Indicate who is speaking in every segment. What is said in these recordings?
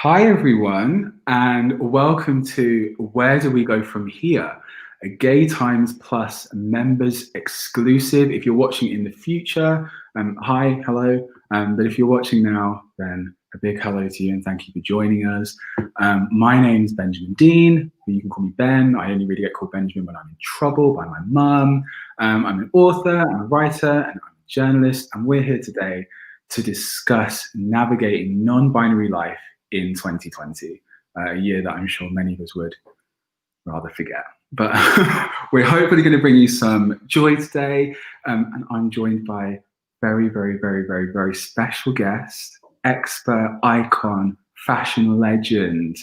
Speaker 1: Hi, everyone, and welcome to Where Do We Go From Here? A Gay Times Plus members exclusive. If you're watching in the future, hi, hello. But if you're watching now, then a big hello to you and thank you for joining us. My name is Benjamin Dean, but you can call me Ben. I only really get called Benjamin when I'm in trouble by my mum. I'm an author, I'm a writer, and I'm a journalist, and we're here today to discuss navigating non-binary life in 2020, a year that I'm sure many of us would rather forget. But we're hopefully going to bring you some joy today. And I'm joined by very special guest, expert, icon, fashion legend,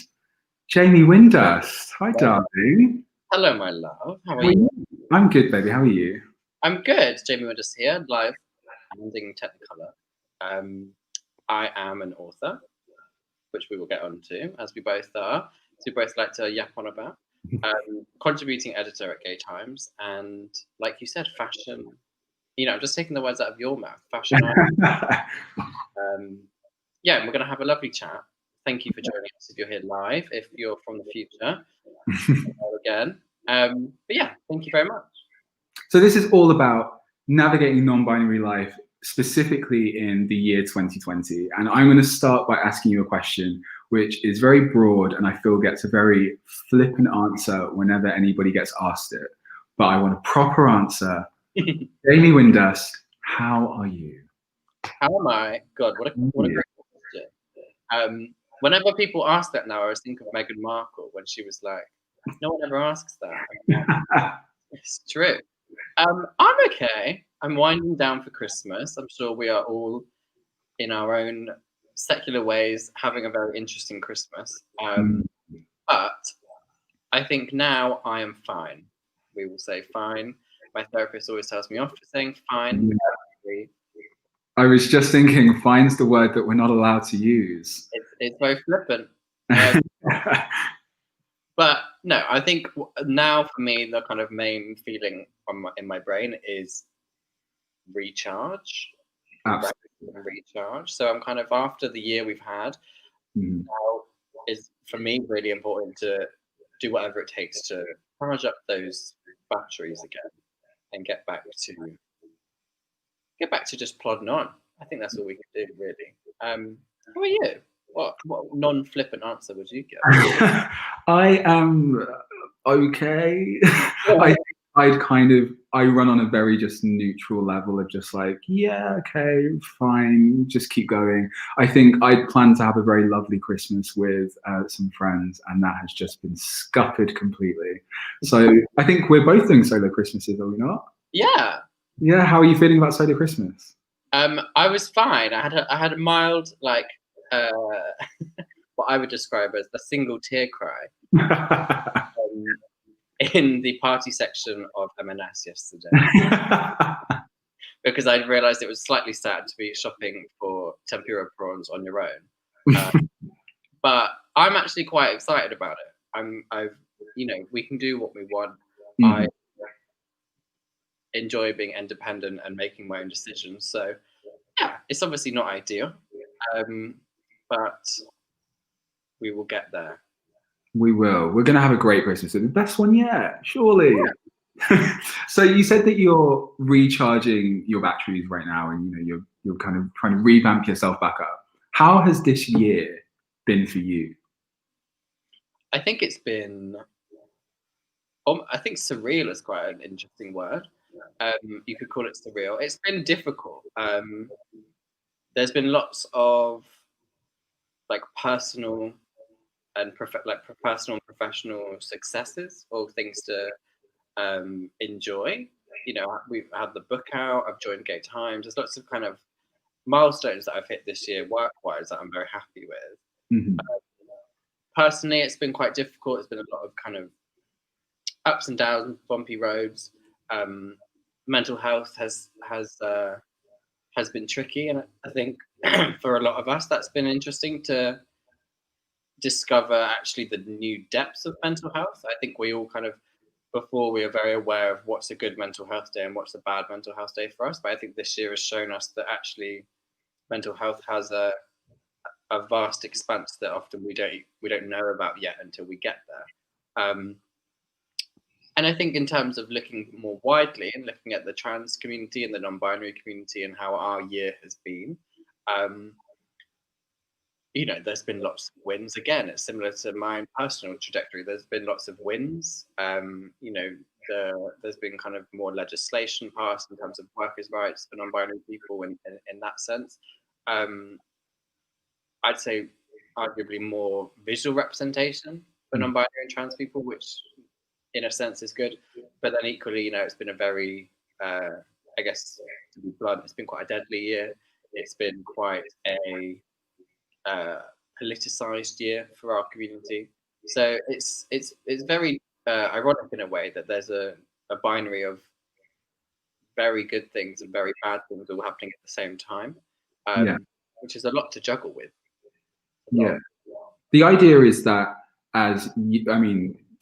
Speaker 1: Jamie Windust. Hi, darling.
Speaker 2: Hello, my love. How are you?
Speaker 1: I'm good, baby. How are you?
Speaker 2: I'm good. Jamie Windust here, live and in Technicolor. I am an author, which we will get onto, as we both are. So we both like to yap on about. Contributing editor at Gay Times, and like you said, fashion. I'm just taking the words out of your mouth. Fashion. Yeah, we're going to have a lovely chat. Thank you for joining us if you're here live. If you're from the future, again. But yeah, thank you very much.
Speaker 1: So this is all about navigating non-binary life, specifically in the year 2020. And I'm going to start by asking you a question, which is very broad and I feel gets a very flippant answer whenever anybody gets asked it. But I want a proper answer. Jamie Windust, how are you?
Speaker 2: How am I? God, what a great question. Whenever people ask that now, I always think of Meghan Markle when she was like, no one ever asks that. It's true. I'm okay. I'm winding down for Christmas. I'm sure we are all, in our own secular ways, having a very interesting Christmas. But I think now I am fine. We will say fine. My therapist always tells me off for saying fine. Yeah.
Speaker 1: I was just thinking, fine's the word that we're not allowed to use.
Speaker 2: It's very flippant. But no, I think now for me, the kind of main feeling in my brain is recharge. Recharge. So I'm kind of, after the year we've had, now is for me really important to do whatever it takes to charge up those batteries again and get back to just plodding on. I think that's all we can do, really. How are you? What non-flippant answer would you give?
Speaker 1: I am okay. I run on a very just neutral level of just like, yeah, okay, fine, just keep going. I think I'd planned to have a very lovely Christmas with some friends, and that has just been scuppered completely. So I think we're both doing solo Christmases, are we not?
Speaker 2: Yeah.
Speaker 1: Yeah. How are you feeling about solo Christmas?
Speaker 2: I was fine. I had a mild, like, what I would describe as a single tear cry in the party section of M&S yesterday. Because I realised it was slightly sad to be shopping for tempura prawns on your own. But I'm actually quite excited about it. We can do what we want. I enjoy being independent and making my own decisions. So yeah, it's obviously not ideal, but we will get there.
Speaker 1: We will. We're going to have a great Christmas. The best one yet, surely. Yeah. So you said that you're recharging your batteries right now, and you're kind of trying to revamp yourself back up. How has this year been for you?
Speaker 2: I think it's been. I think surreal is quite an interesting word. You could call it surreal. It's been difficult. There's been lots of like personal and personal and professional successes, or things to enjoy. We've had the book out. I've joined Gay Times. There's lots of kind of milestones that I've hit this year, work-wise, that I'm very happy with. Personally, it's been quite difficult. It's been a lot of kind of ups and downs, bumpy roads. Mental health has been tricky, and I think for a lot of us, that's been interesting to discover actually the new depths of mental health. I think we all kind of, before, we are very aware of what's a good mental health day and what's a bad mental health day for us. But I think this year has shown us that actually mental health has a vast expanse that often we don't know about yet until we get there. And I think in terms of looking more widely and looking at the trans community and the non-binary community and how our year has been, there's been lots of wins. Again, it's similar to my personal trajectory. There's been lots of wins. There's been kind of more legislation passed in terms of workers' rights for non-binary people in that sense. I'd say arguably more visual representation for non-binary and trans people, which in a sense is good. But then equally, it's been a very, I guess, to be blunt, it's been quite a deadly year. It's been quite a politicized year for our community. So it's very ironic in a way that there's a binary of very good things and very bad things all happening at the same time, which is a lot to juggle with.
Speaker 1: Yeah. The idea is that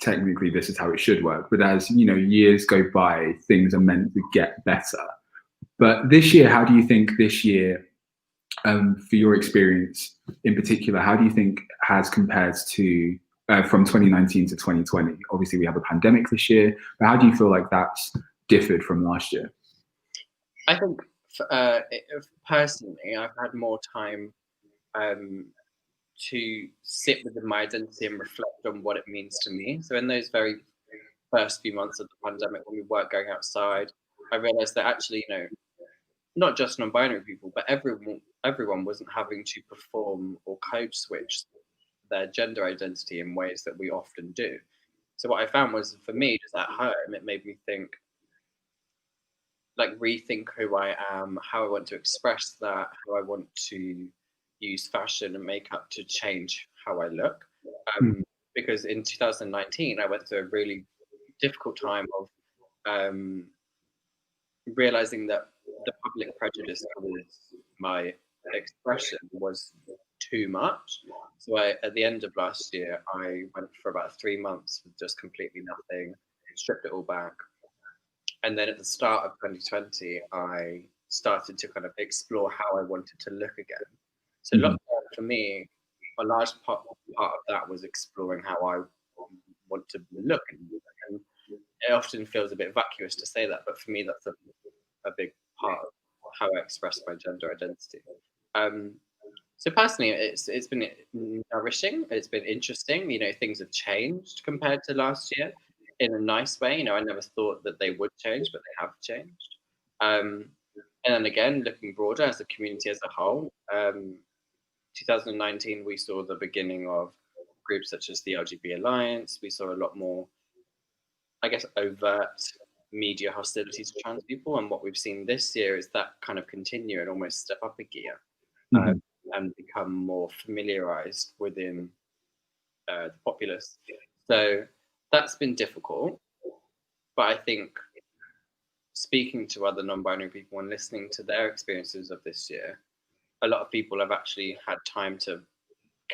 Speaker 1: technically this is how it should work, but as years go by, things are meant to get better. But this year, how do you think this year, for your experience in particular, how do you think has compared to from 2019 to 2020? Obviously, we have a pandemic this year, but how do you feel like that's differed from last year?
Speaker 2: I think personally, I've had more time to sit within my identity and reflect on what it means to me. So in those very first few months of the pandemic, when we weren't going outside, I realized that actually, not just non-binary people, but everyone wasn't having to perform or code switch their gender identity in ways that we often do. So what I found was, for me, just at home, it made me think, rethink who I am, how I want to express that, how I want to use fashion and makeup to change how I look. Because in 2019, I went through a really difficult time of realizing that the public prejudice towards my expression was too much. So at the end of last year, I went for about 3 months with just completely nothing, stripped it all back. And then at the start of 2020, I started to kind of explore how I wanted to look again. So lockdown for me, a large part of that was exploring how I want to look. And it often feels a bit vacuous to say that, but for me, that's a big part of how I express my gender identity. So personally, it's been nourishing. It's been interesting. Things have changed compared to last year in a nice way. I never thought that they would change, but they have changed. And then again, looking broader as a community as a whole, 2019, we saw the beginning of groups such as the LGBT Alliance. We saw a lot more, I guess, overt media hostility to trans people. And what we've seen this year is that kind of continue and almost step up a gear and become more familiarized within the populace. So that's been difficult. But I think speaking to other non-binary people and listening to their experiences of this year, a lot of people have actually had time to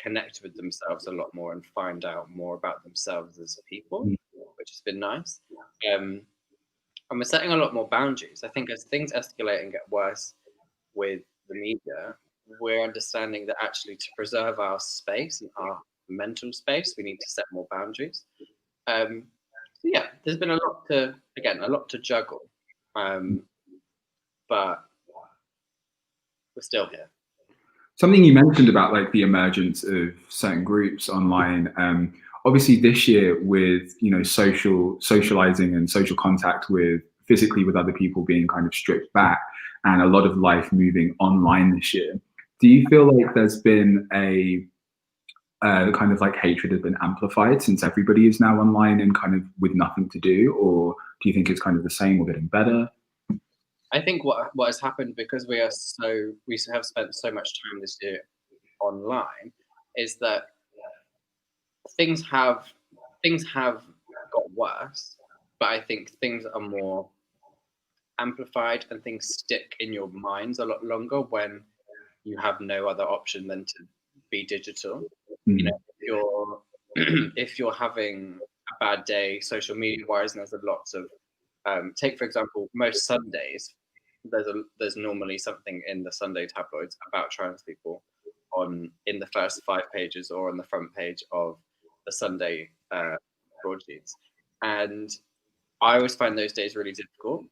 Speaker 2: connect with themselves a lot more and find out more about themselves as people, which has been nice. And we're setting a lot more boundaries. I think as things escalate and get worse with the media, we're understanding that actually to preserve our space and our mental space, we need to set more boundaries. So yeah, there's been a lot to juggle, but we're still here.
Speaker 1: Something you mentioned about the emergence of certain groups online. Obviously, this year with socializing and social contact physically with other people being kind of stripped back, and a lot of life moving online this year. Do you feel like there's been a kind of hatred has been amplified since everybody is now online and kind of with nothing to do, or do you think it's kind of the same or getting better?
Speaker 2: I think what has happened, because we have spent so much time this year online, is that things have got worse, but I think things are more amplified and things stick in your minds a lot longer when you have no other option than to be digital. If you're having a bad day social media wise, and there's a lot of take for example most Sundays, there's normally something in the Sunday tabloids about trans people. in the first 5 pages or on the front page of the Sunday broadsheets. And I always find those days really difficult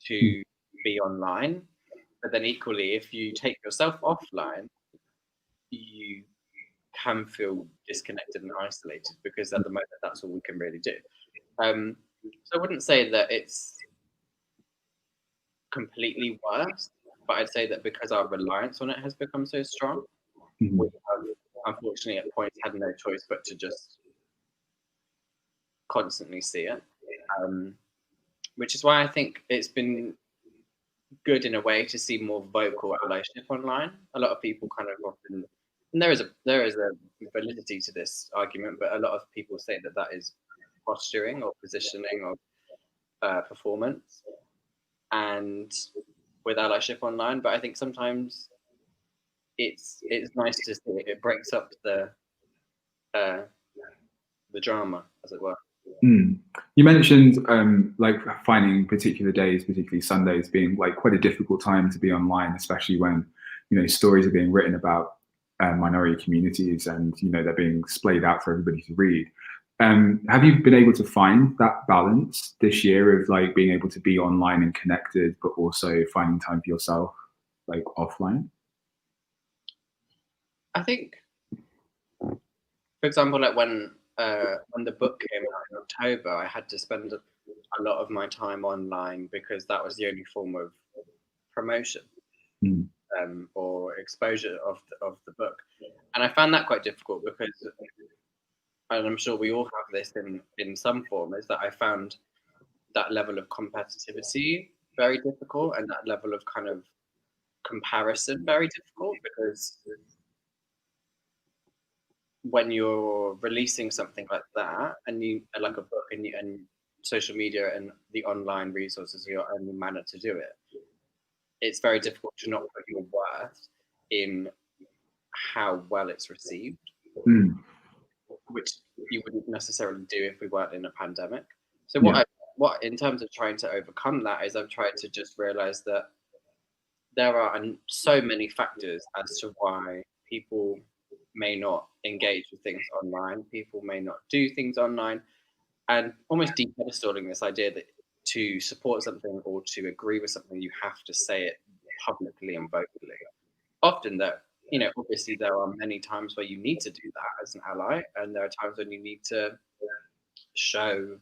Speaker 2: to be online. But then equally, if you take yourself offline, you can feel disconnected and isolated, because at the moment that's all we can really do. So I wouldn't say that it's completely worse, but I'd say that because our reliance on it has become so strong, we have, unfortunately, at points had no choice but to just constantly see it. Which is why I think it's been good in a way to see more vocal allyship online. A lot of people kind of often, and there is a validity to this argument, but a lot of people say that that is posturing or positioning or performance, and with allyship online. But I think sometimes it's nice to see it. It breaks up the drama, as it were.
Speaker 1: You mentioned like finding particular days, particularly Sundays, being like quite a difficult time to be online, especially when stories are being written about minority communities and they're being splayed out for everybody to read. Have you been able to find that balance this year of like being able to be online and connected, but also finding time for yourself, like offline?
Speaker 2: I think, for example, like when the book came out in October, I had to spend a lot of my time online because that was the only form of promotion or exposure of the book, and I found that quite difficult because, and I'm sure we all have this in some form, is that I found that level of competitivity very difficult, and that level of kind of comparison very difficult, because when you're releasing something like that, and you like a book, and social media and the online resources are your only manner to do it, it's very difficult to not put your worth in how well it's received, which you wouldn't necessarily do if we weren't in a pandemic. So what in terms of trying to overcome that is I've tried to just realize that there are so many factors as to why people may not engage with things online. People may not do things online, and almost de-pedestaling this idea that to support something or to agree with something, you have to say it publicly and vocally. Often that, obviously there are many times where you need to do that as an ally, and there are times when you need to show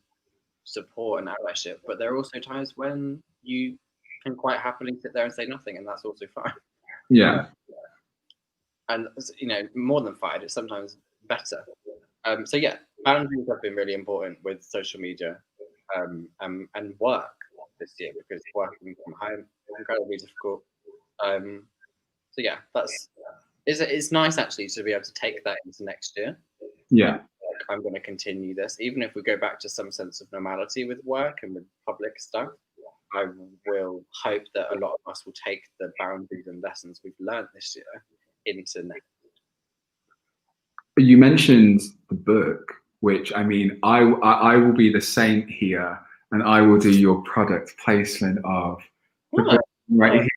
Speaker 2: support and allyship, but there are also times when you can quite happily sit there and say nothing, and that's also fine.
Speaker 1: Yeah.
Speaker 2: And more than fine, it's sometimes better. So yeah, boundaries have been really important with social media and work this year, because working from home is incredibly difficult. So yeah, it's nice actually to be able to take that into next year.
Speaker 1: Yeah.
Speaker 2: I'm going to continue this, even if we go back to some sense of normality with work and with public stuff. I will hope that a lot of us will take the boundaries and lessons we've learned this year into next.
Speaker 1: You mentioned the book, which I mean, I will be the saint here, and I will do your product placement of the book right here.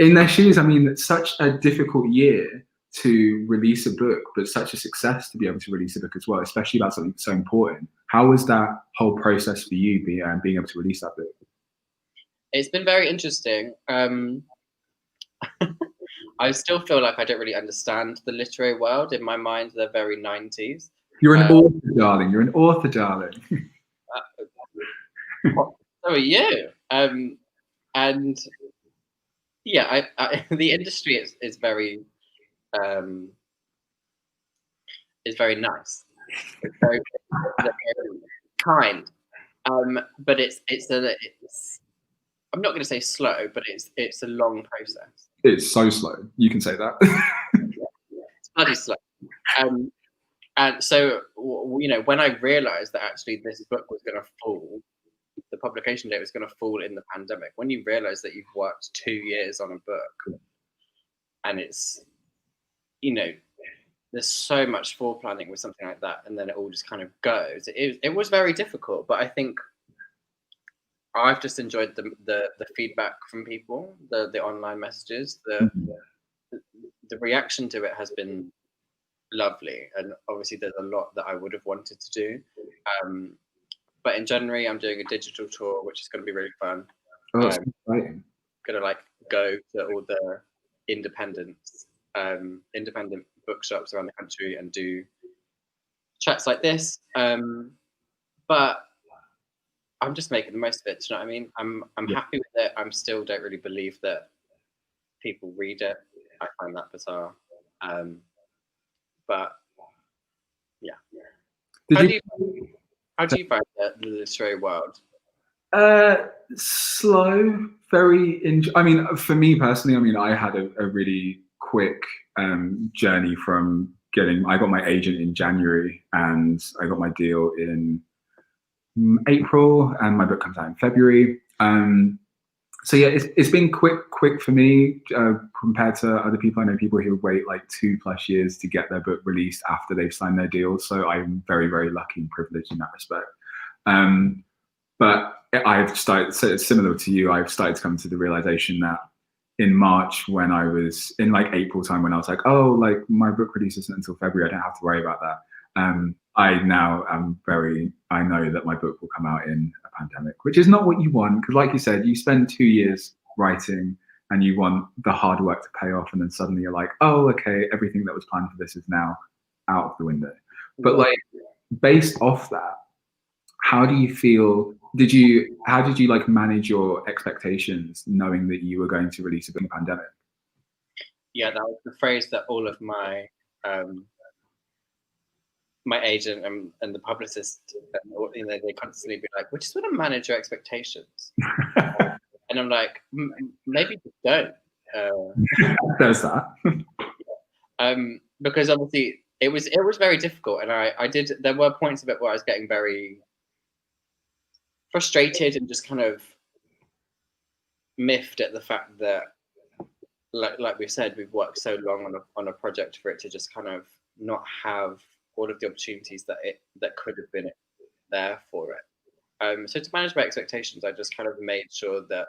Speaker 1: In their shoes, I mean, it's such a difficult year to release a book, but such a success to be able to release a book as well, especially about something so important. How was that whole process for you, being able to release that book?
Speaker 2: It's been very interesting. I still feel like I don't really understand the literary world. In my mind, they're very 90s.
Speaker 1: You're an author, darling. You're an author, darling.
Speaker 2: So are you. And yeah, the industry is very nice. It's very kind. But it's I'm not going to say slow, but it's a long process.
Speaker 1: It's so slow. You can say that.
Speaker 2: It's bloody slow. And so, when I realized that actually this book was going to fall, the publication date was going to fall in the pandemic, when you realize that you've worked 2 years on a book, and it's, there's so much foreplanning with something like that, and then it all just kind of goes. It was very difficult, but I think I've just enjoyed the feedback from people, the online messages, the reaction to it has been lovely, and obviously there's a lot that I would have wanted to do. But in January, I'm doing a digital tour, which is going to be really fun.
Speaker 1: Oh, that's exciting.
Speaker 2: Going to like go to all the independent bookshops around the country and do chats like this. But I'm just making the most of it. Do you know what I mean? I'm happy with it. I'm still don't really believe that people read it. I find that bizarre. But yeah. How do you find the literary world?
Speaker 1: Slow, very. I mean, for me personally, I mean, I had a really quick journey from I got my agent in January, and I got my deal in April, and my book comes out in February. So yeah, it's been quick for me compared to other people. I know people who wait like 2+ years to get their book released after they've signed their deal. So I'm very, very lucky and privileged in that respect. But I've started, so it's similar to you, I've started to come to the realization that in March, when I was in like April time, when I was like, oh, like my book release isn't until February, I don't have to worry about that. I now am I know that my book will come out in a pandemic, which is not what you want. Because like you said, you spend 2 years writing and you want the hard work to pay off. And then suddenly you're like, oh, okay, everything that was planned for this is now out of the window. But like based off that, how do you feel? How did you like manage your expectations knowing that you were going to release a book in the pandemic?
Speaker 2: Yeah, that was the phrase that all of my my agent and the publicist, you know, they constantly be like, "We just want to manage your expectations," and I'm like, maybe just don't.
Speaker 1: There's that.
Speaker 2: Because obviously it was very difficult, and I did. There were points of it where I was getting very frustrated and just kind of miffed at the fact that, like we said, we've worked so long on a project for it to just kind of not have all of the opportunities that could have been there for it. So to manage my expectations, I just kind of made sure that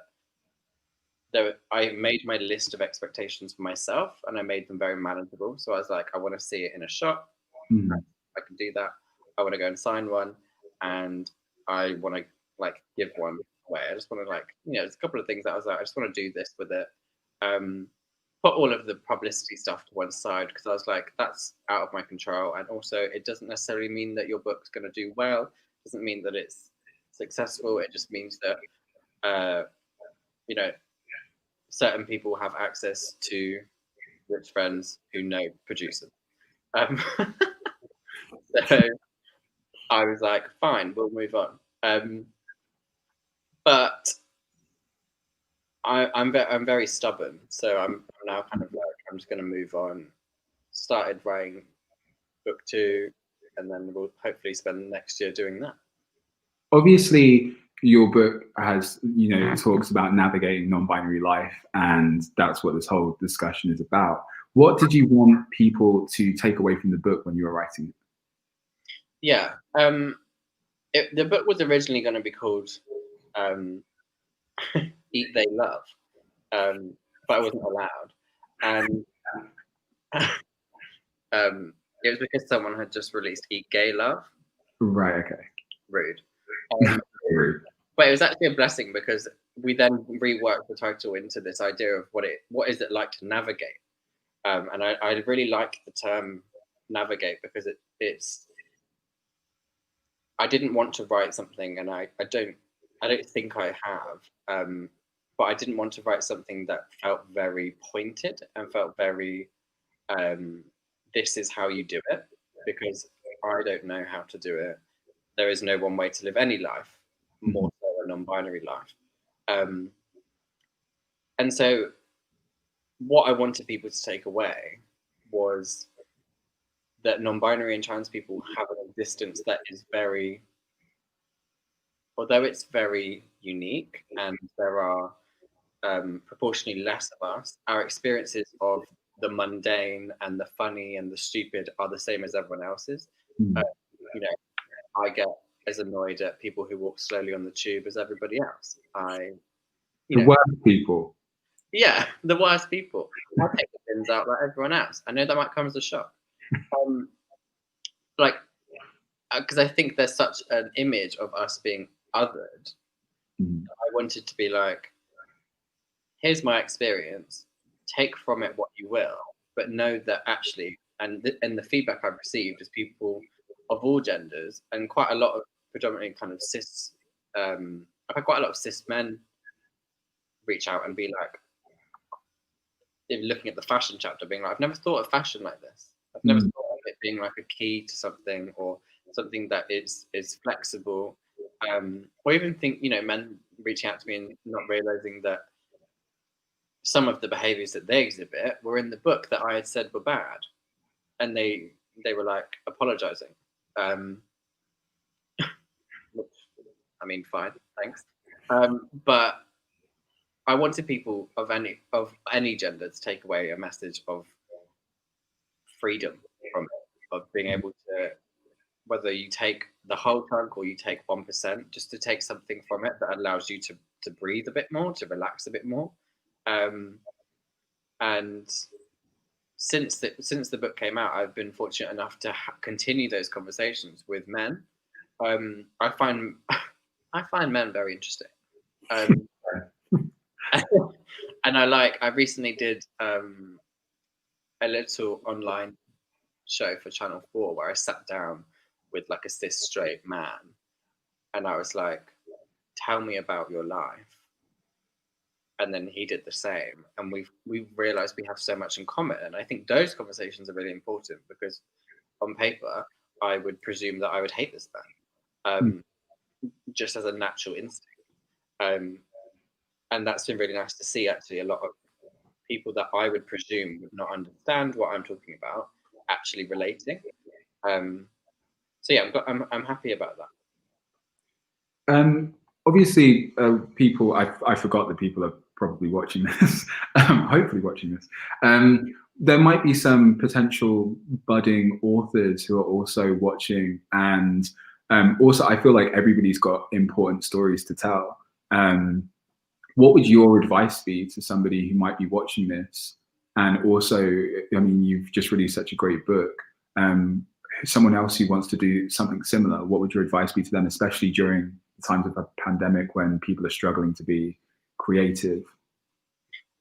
Speaker 2: I made my list of expectations for myself, and I made them very manageable. So I was like, I want to see it in a shop. I can do that. I want to go and sign one, and I want to like give one away. I just want to like, you know, there's a couple of things that I was like, I just want to do this with it. Put all of the publicity stuff to one side, because I was like, that's out of my control. And also, it doesn't necessarily mean that your book's going to do well. It doesn't mean that it's successful. It just means that, you know, certain people have access to rich friends who know producers. So I was like, fine, we'll move on. But I'm very stubborn, so I'm now kind of like, I'm just going to move on. Started writing book 2, and then we'll hopefully spend the next year doing that.
Speaker 1: Obviously, your book has, you know, it talks about navigating non-binary life, and that's what this whole discussion is about. What did you want people to take away from the book when you were writing it?
Speaker 2: Yeah, the book was originally going to be called Eat, They Love, but I wasn't allowed, and it was because someone had just released Eat, Gay Love.
Speaker 1: Right. Okay.
Speaker 2: Rude. But it was actually a blessing, because we then reworked the title into this idea of what is it like to navigate, and I really like the term navigate, because it's I didn't want to write something, and I don't think I have, but I didn't want to write something that felt very pointed and felt very this is how you do it, because I don't know how to do it. There is no one way to live any life, more so a non-binary life. And so what I wanted people to take away was that non-binary and trans people have an existence that is very, although it's very unique, and there are proportionally less of us, our experiences of the mundane and the funny and the stupid are the same as everyone else's. You know, I get as annoyed at people who walk slowly on the tube as everybody else.
Speaker 1: The worst people.
Speaker 2: Yeah, the worst people. I take the spins out like everyone else. I know that might come as a shock. Like, because I think there's such an image of us being othered. I wanted to be like, here's my experience, take from it what you will, but know that actually, and the feedback I've received is people of all genders, and quite a lot of predominantly kind of cis, I've had quite a lot of cis men reach out and be like, looking at the fashion chapter, being like, I've never thought of fashion like this. I've never thought of it being like a key to something, or something that is flexible. Or even think, men reaching out to me and not realizing that some of the behaviors that they exhibit were in the book that I had said were bad, and they were like apologizing. Which, I mean, fine, thanks. But I wanted people of any gender to take away a message of freedom from it, of being able to, whether you take the whole chunk or you take 1%, just to take something from it that allows you to breathe a bit more, to relax a bit more. And since the book came out, I've been fortunate enough to continue those conversations with men. I find men very interesting. And I recently did a little online show for Channel 4 where I sat down with like a cis straight man, and I was like, tell me about your life. And then he did the same, and we've realized we have so much in common. And I think those conversations are really important, because on paper I would presume that I would hate this man, just as a natural instinct. And that's been really nice to see, actually, a lot of people that I would presume would not understand what I'm talking about actually relating. So yeah, I'm happy about
Speaker 1: that. Obviously, people, I forgot that people are probably watching this, hopefully watching this. There might be some potential budding authors who are also watching, and also I feel like everybody's got important stories to tell. What would your advice be to somebody who might be watching this? And also, I mean, you've just released such a great book. Someone else who wants to do something similar, what would your advice be to them, especially during times of a pandemic when people are struggling to be creative?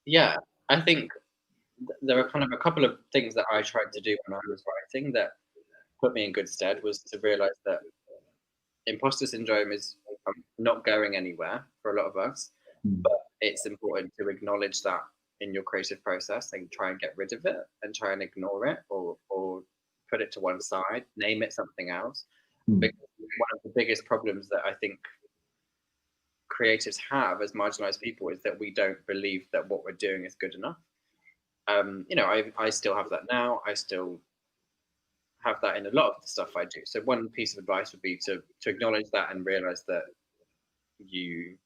Speaker 2: Yeah, I think there are kind of a couple of things that I tried to do when I was writing that put me in good stead. Was to realize that imposter syndrome is not going anywhere for a lot of us, but it's important to acknowledge that in your creative process and try and get rid of it, and try and ignore it, or put it to one side, name it something else. Because one of the biggest problems that I think creatives have as marginalized people is that we don't believe that what we're doing is good enough. I still have that now. I still have that in a lot of the stuff I do. So one piece of advice would be to acknowledge that and realize that you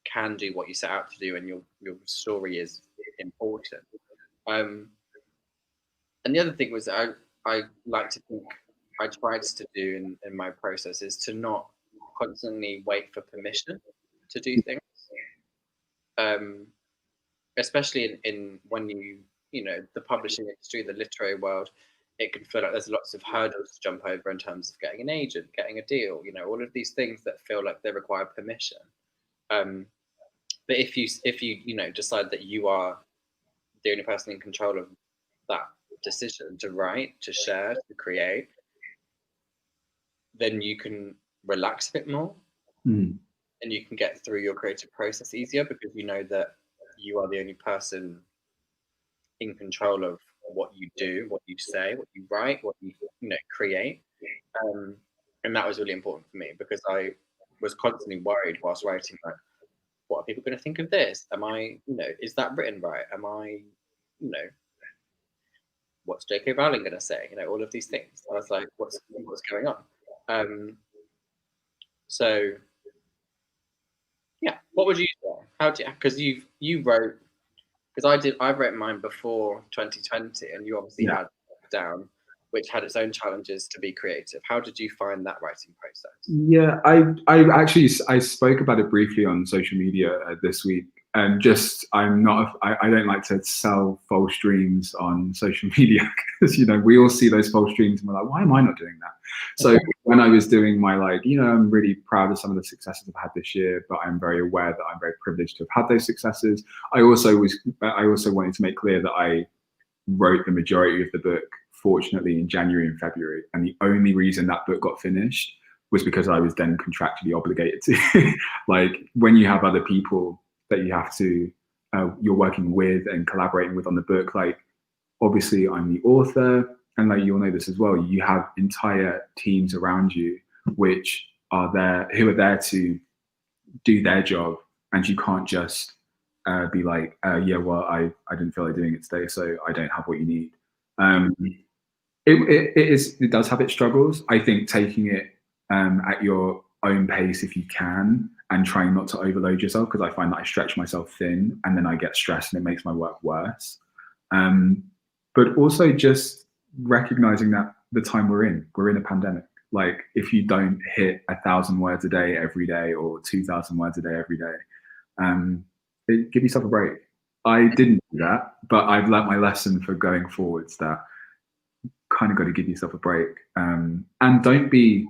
Speaker 2: can do what you set out to do, and your story is important. And the other thing was I like to think I tried to do in my process is to not constantly wait for permission to do things. Especially in when the publishing industry, the literary world, it can feel like there's lots of hurdles to jump over in terms of getting an agent, getting a deal, all of these things that feel like they require permission. But if you decide that you are the only person in control of that decision to write, to share, to create, then you can relax a bit more, and you can get through your creative process easier, because you know that you are the only person in control of what you do, what you say, what you write, what you create. And that was really important for me, because I was constantly worried whilst writing, like, what are people going to think of this? Am I, is that written right? Am I, what's J.K. Rowling going to say? All of these things. I was like, what's going on? So yeah, what would you say? Because you wrote, because I wrote mine before 2020, and you obviously had lockdown, which had its own challenges to be creative. How did you find that writing process?
Speaker 1: Yeah, I actually spoke about it briefly on social media this week. just I'm not. I don't like to sell false dreams on social media because we all see those false dreams and we're like, why am I not doing that? So when I was doing my I'm really proud of some of the successes I've had this year, but I'm very aware that I'm very privileged to have had those successes. I also wanted to make clear that I wrote the majority of the book, fortunately, in January and February, and the only reason that book got finished was because I was then contractually obligated to. Like when you have other people that you have to you're working with and collaborating with on the book, like obviously I'm the author, and like you'll know this as well, you have entire teams around you who are there to do their job, and you can't just be like, yeah, well, I didn't feel like doing it today, so I don't have what you need. It does have its struggles. I think taking it at your own pace if you can, and trying not to overload yourself, because I find that I stretch myself thin and then I get stressed and it makes my work worse. But also just recognizing that the time we're in a pandemic. Like if you don't hit 1,000 words a day every day, or 2,000 words a day every day, give yourself a break. I didn't do that, but I've learnt my lesson for going forwards that kind of got to give yourself a break, and don't be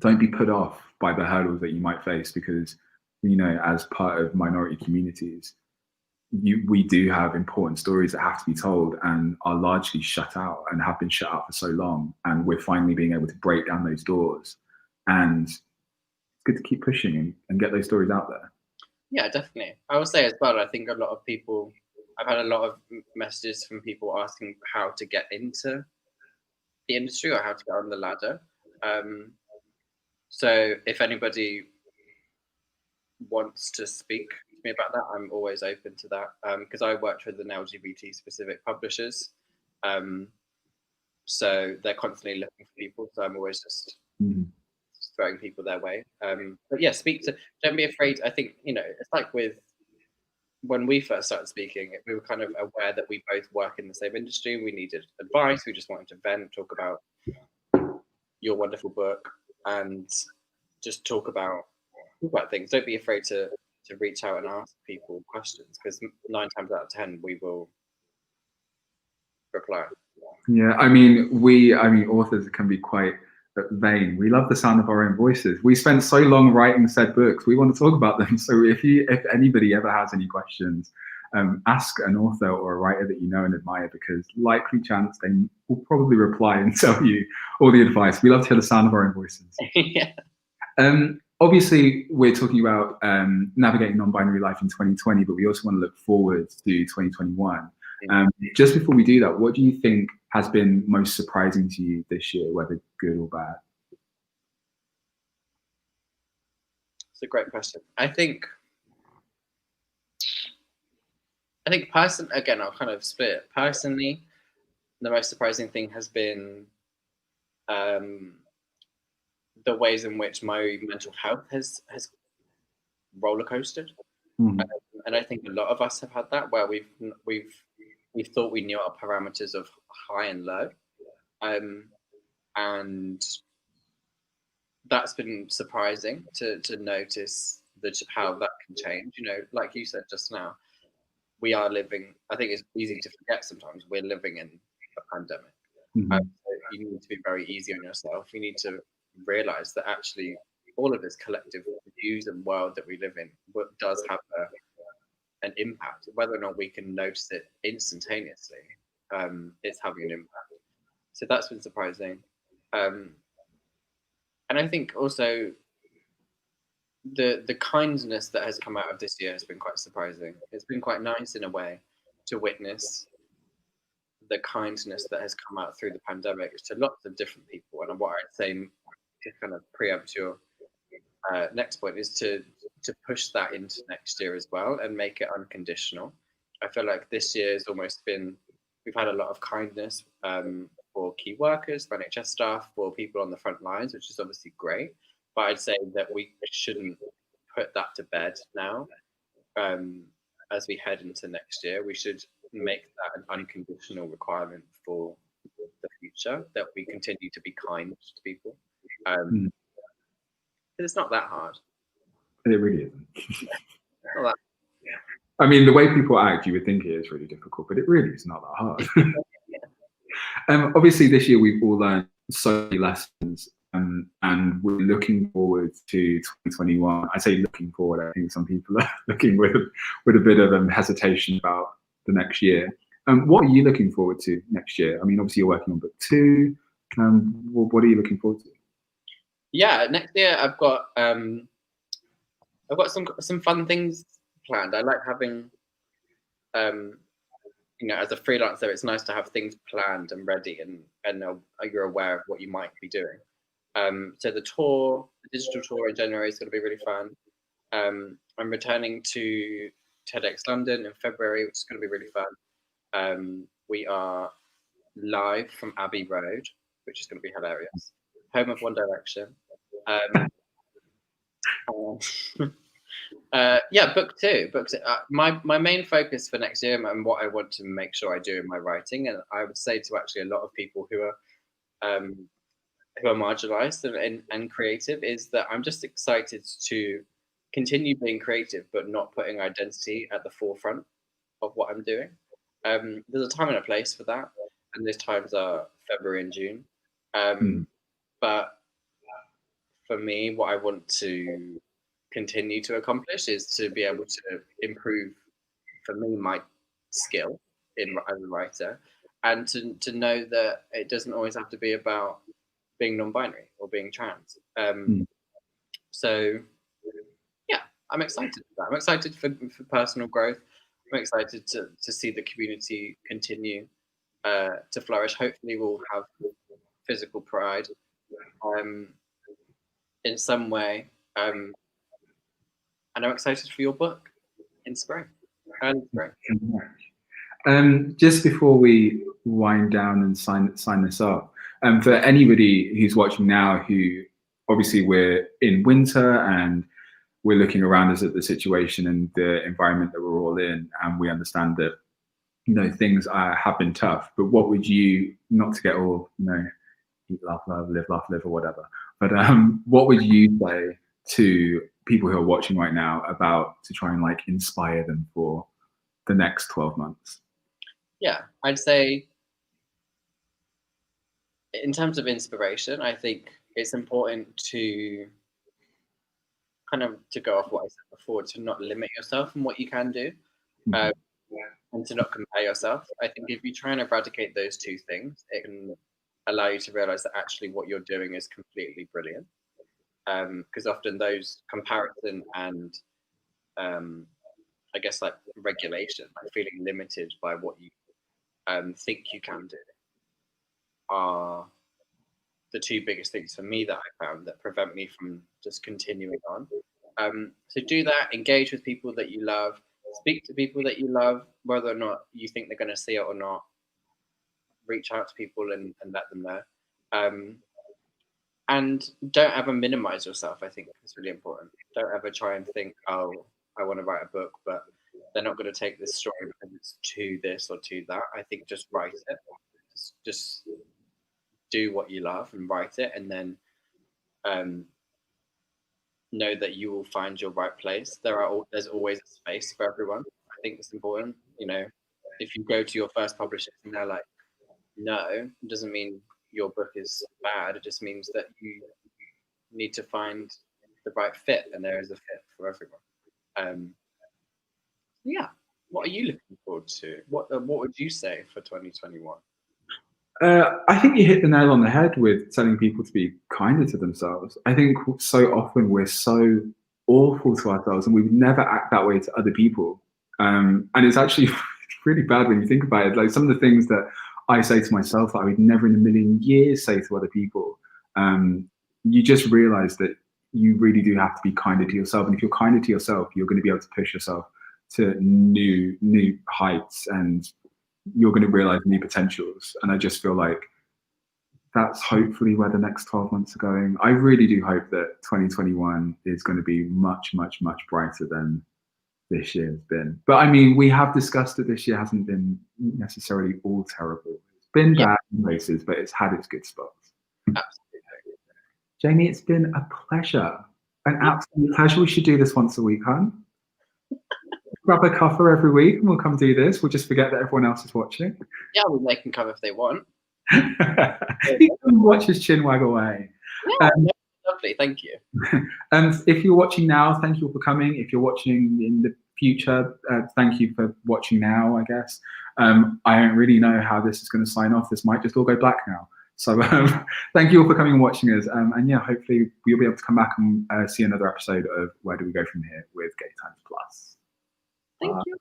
Speaker 1: put off by the hurdles that you might face, because as part of minority communities, we do have important stories that have to be told and are largely shut out and have been shut out for so long, and we're finally being able to break down those doors, and it's good to keep pushing and get those stories out there.
Speaker 2: Yeah, definitely. I will say as well, I think a lot of people, I've had a lot of messages from people asking how to get into the industry or how to get on the ladder. So if anybody wants to speak to me about that, I'm always open to that, because I worked with an LGBT specific publishers. So they're constantly looking for people. So I'm always just throwing people their way. But yeah, don't be afraid. I think, it's like with when we first started speaking, we were kind of aware that we both work in the same industry. We needed advice. We just wanted to vent, talk about your wonderful book, and just talk about things. Don't be afraid to reach out and ask people questions, because 9 times out of 10 we will reply.
Speaker 1: Yeah, authors can be quite vain. We love the sound of our own voices. We spent so long writing said books. We want to talk about them. So if anybody ever has any questions, ask an author or a writer that you know and admire, because likely chance they will probably reply and tell you all the advice. We love to hear the sound of our own voices.
Speaker 2: Yeah.
Speaker 1: Obviously, we're talking about navigating non-binary life in 2020, but we also want to look forward to 2021. Just before we do that, what do you think has been most surprising to you this year, whether good or bad?
Speaker 2: It's a great question. I think again, I'll kind of split it. Personally, the most surprising thing has been the ways in which my mental health has roller coasted. And I think a lot of us have had that, where we've thought we knew our parameters of high and low, and that's been surprising to notice how that can change. Like you said just now, we are living. I think it's easy to forget sometimes we're living in a pandemic. So you need to be very easy on yourself. You need to realize that actually all of this collective views and world that we live in does have an impact. Whether or not we can notice it instantaneously, it's having an impact. So that's been surprising. And I think also the kindness that has come out of this year has been quite surprising. It's been quite nice in a way to witness the kindness that has come out through the pandemic to lots of different people. And what I'd say, to kind of preempt your next point, is to push that into next year as well and make it unconditional. I feel like this year has almost been, we've had a lot of kindness for key workers, for NHS staff, for people on the front lines, which is obviously great. But I'd say that we shouldn't put that to bed now. As we head into next year, we should make that an unconditional requirement for the future, that we continue to be kind to people. It's not that hard.
Speaker 1: It really isn't. I mean, the way people act, you would think it is really difficult, but it really is not that hard. Obviously, this year we've all learned so many lessons, and we're looking forward to 2021. I say looking forward. I think some people are looking with a bit of hesitation about the next year. What are you looking forward to next year? I mean, obviously you're working on book 2. What are you looking forward to?
Speaker 2: Yeah, next year I've got some fun things planned. I like having as a freelancer, it's nice to have things planned and ready, and you're aware of what you might be doing. So the digital tour in January is going to be really fun. I'm returning to TEDx London in February, which is going to be really fun. We are live from Abbey Road, which is going to be hilarious. Home of One Direction. Book 2. My main focus for next year and what I want to make sure I do in my writing, and I would say to actually a lot of people who are marginalized and creative, is that I'm just excited to continue being creative, but not putting identity at the forefront of what I'm doing. There's a time and a place for that, and those times are February and June. But for me, what I want to continue to accomplish is to be able to improve, for me, my skill as a writer, and to know that it doesn't always have to be about being non-binary or being trans. So yeah, I'm excited for that. I'm excited for personal growth. I'm excited to see the community continue to flourish. Hopefully we'll have physical pride in some way. And I'm excited for your book in spring. Early spring.
Speaker 1: Just before we wind down and sign this up, for anybody who's watching now, who obviously we're in winter and we're looking around us at the situation and the environment that we're all in, and we understand that things have been tough. But what would you, not to get all eat, laugh, love, live, or whatever, but what would you say to people who are watching right now about to try and inspire them for the next 12 months?
Speaker 2: Yeah, I'd say in terms of inspiration, I think it's important to to go off what I said before, to not limit yourself in what you can do, and to not compare yourself. I think if you try and eradicate those two things, it can allow you to realize that actually what you're doing is completely brilliant. Because often those comparison and I guess regulation, feeling limited by what you think you can do, are the two biggest things for me that I found that prevent me from just continuing on. So do that, engage with people that you love, speak to people that you love, whether or not you think they're going to see it or not. Reach out to people and let them know. And don't ever minimize yourself. I think it's really important. Don't ever try and think, oh, I want to write a book, but they're not going to take this story because it's to this or to that. I think just write it. Just do what you love and write it, and then know that you will find your right place. There's always a space for everyone. I think it's important. If you go to your first publisher and they're like, no, it doesn't mean your book is bad. It just means that you need to find the right fit, and there is a fit for everyone. Yeah. What are you looking forward to? What would you say for 2021?
Speaker 1: I think you hit the nail on the head with telling people to be kinder to themselves. I think so often we're so awful to ourselves, and we would never act that way to other people. And it's actually really bad when you think about it. Some of the things that I say to myself that I would never in a million years say to other people. You just realize that you really do have to be kinder to yourself. And if you're kinder to yourself, you're going to be able to push yourself to new heights, and you're going to realize new potentials. And I just feel like that's hopefully where the next 12 months are going. I really do hope that 2021 is going to be much, much, much brighter than this year has been. But I mean, we have discussed that this year hasn't been necessarily all terrible. It's been bad in places, but it's had its good spots.
Speaker 2: Absolutely.
Speaker 1: Jamie, it's been a pleasure. An absolute pleasure. We should do this once a week, huh? grab a cuppa every week and we'll come do this. We'll just forget that everyone else is watching.
Speaker 2: Yeah, I mean, they can come if they want.
Speaker 1: He can watch his chin wag away.
Speaker 2: Yeah, lovely, thank you.
Speaker 1: If you're watching now, thank you for coming. If you're watching in the future, thank you for watching now, I guess. I don't really know how this is going to sign off. This might just all go black now. So thank you all for coming and watching us. And yeah, hopefully we'll be able to come back and see another episode of Where Do We Go From Here with Gay Times Plus.
Speaker 2: Thank you.